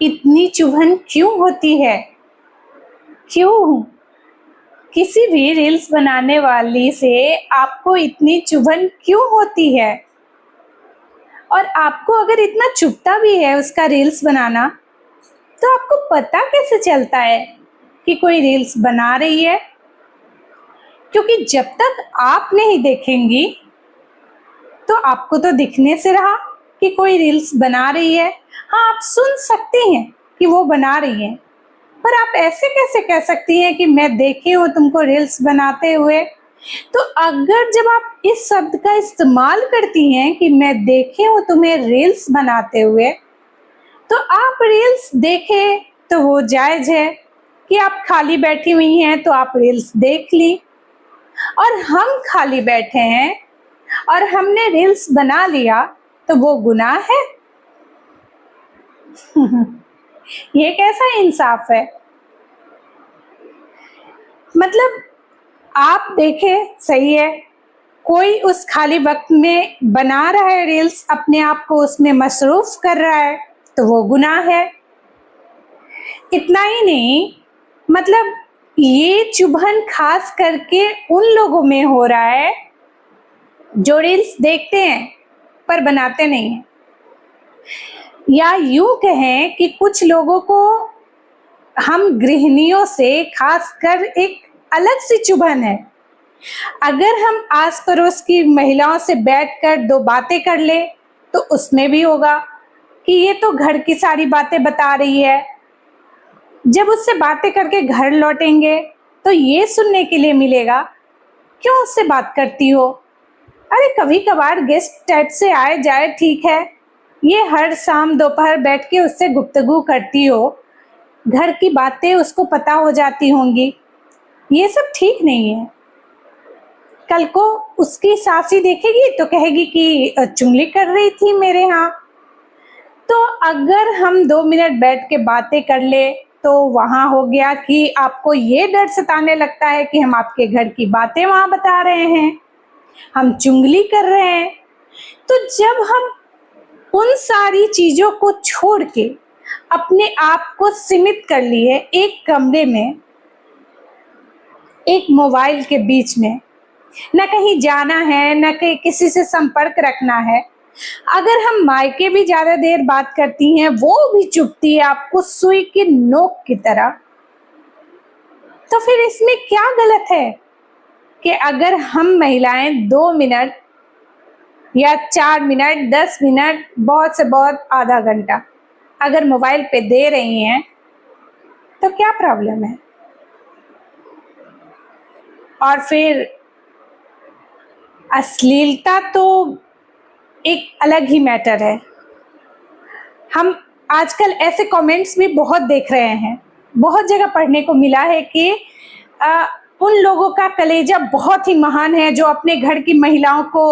इतनी चुभन क्यों होती है? क्यों? किसी भी रील्स बनाने वाली से आपको इतनी चुभन क्यों होती है? और आपको अगर इतना चुभता भी है उसका रील्स बनाना, तो आपको पता कैसे चलता है कि कोई रील्स बना रही है? क्योंकि जब तक आप नहीं देखेंगी तो आपको तो दिखने से रहा कि कोई रील्स बना रही है। हाँ, आप सुन सकती हैं कि वो बना रही है, पर आप ऐसे कैसे कह सकती हैं कि मैं देखी हूँ तुमको रील्स बनाते हुए? तो अगर जब आप इस शब्द का इस्तेमाल करती हैं कि मैं देखी हूँ तुम्हें रील्स बनाते हुए, तो आप रील्स देखें तो वो जायज़ है कि आप खाली बैठी हुई हैं तो आप रील्स देख ली, और हम खाली बैठे हैं और हमने रील्स बना लिया तो वो गुनाह है? ये कैसा इंसाफ है? मतलब आप देखें, सही है, कोई उस खाली वक्त में बना रहा है रील्स, अपने आप को उसमें मसरूफ कर रहा है, तो वो गुनाह है। इतना ही नहीं, मतलब ये चुभन खास करके उन लोगों में हो रहा है जो रील्स देखते हैं पर बनाते नहीं हैं, या यूं कहें कि कुछ लोगों को हम गृहिणियों से खासकर एक अलग सी चुभन है। अगर हम आस पड़ोस की महिलाओं से बैठकर दो बातें कर ले तो उसमें भी होगा कि ये तो घर की सारी बातें बता रही है। जब उससे बातें करके घर लौटेंगे तो ये सुनने के लिए मिलेगा, क्यों उससे बात करती हो? अरे कभी कभार गेस्ट टाइप से आए जाए, ठीक है, ये हर शाम दोपहर बैठ के उससे गुफ्तगू करती हो, घर की बातें उसको पता हो जाती होंगी, ये सब ठीक नहीं है। कल को उसकी सासी देखेगी तो कहेगी कि चुगली कर रही थी मेरे यहाँ। तो अगर हम 2 मिनट बैठ के बातें कर ले तो वहाँ हो गया कि आपको ये डर सताने लगता है कि हम आपके घर की बातें वहाँ बता रहे हैं, हम चुगली कर रहे हैं। तो जब हम उन सारी चीज़ों को छोड़ के अपने आप को सीमित कर लिए एक कमरे में, एक मोबाइल के बीच में, न कहीं जाना है, न कहीं किसी से संपर्क रखना है, अगर हम मायके भी ज़्यादा देर बात करती हैं वो भी चुभती है आपको सुई की नोक की तरह, तो फिर इसमें क्या गलत है कि अगर हम महिलाएं 2 मिनट या 4 मिनट, 10 मिनट, बहुत से बहुत आधा घंटा अगर मोबाइल पे दे रही हैं तो क्या प्रॉब्लम है? और फिर अश्लीलता तो एक अलग ही मैटर है। हम आजकल ऐसे कमेंट्स भी बहुत देख रहे हैं, बहुत जगह पढ़ने को मिला है कि उन लोगों का कलेजा बहुत ही महान है जो अपने घर की महिलाओं को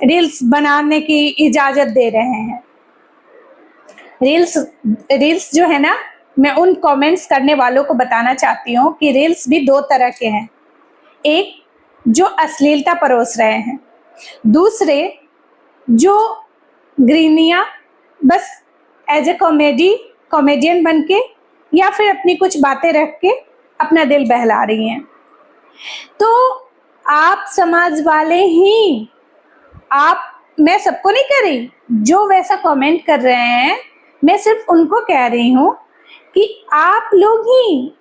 रील्स बनाने की इजाज़त दे रहे हैं। रील्स जो है ना, मैं उन कमेंट्स करने वालों को बताना चाहती हूँ कि रील्स भी 2 तरह के हैं। एक जो अश्लीलता परोस रहे हैं, दूसरे जो गृहिणियाँ बस एज ए कॉमेडियन बन के या फिर अपनी कुछ बातें रख के अपना दिल बहला रही हैं। तो आप समाज वाले ही, मैं सबको नहीं कह रही, जो वैसा कमेंट कर रहे हैं मैं सिर्फ उनको कह रही हूँ कि आप लोग ही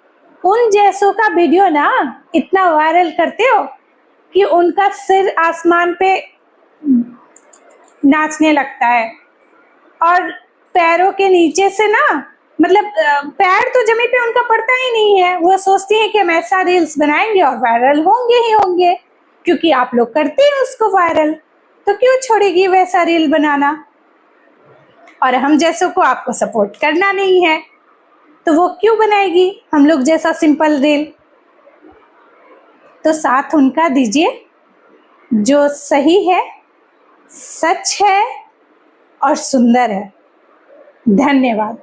उन जैसों का वीडियो ना इतना वायरल करते हो कि उनका सिर आसमान पे नाचने लगता है और पैरों के नीचे से ना, मतलब पैर तो जमीन पे उनका पड़ता ही नहीं है। वो सोचती है कि हम ऐसा रील्स बनाएंगे और वायरल होंगे ही होंगे, क्योंकि आप लोग करते हैं उसको वायरल, तो क्यों छोड़ेगी वैसा रील बनाना? और हम जैसों को आपको सपोर्ट करना नहीं है तो वो क्यों बनाएगी हम लोग जैसा सिंपल रील? तो साथ उनका दीजिए जो सही है, सच है और सुंदर है। धन्यवाद।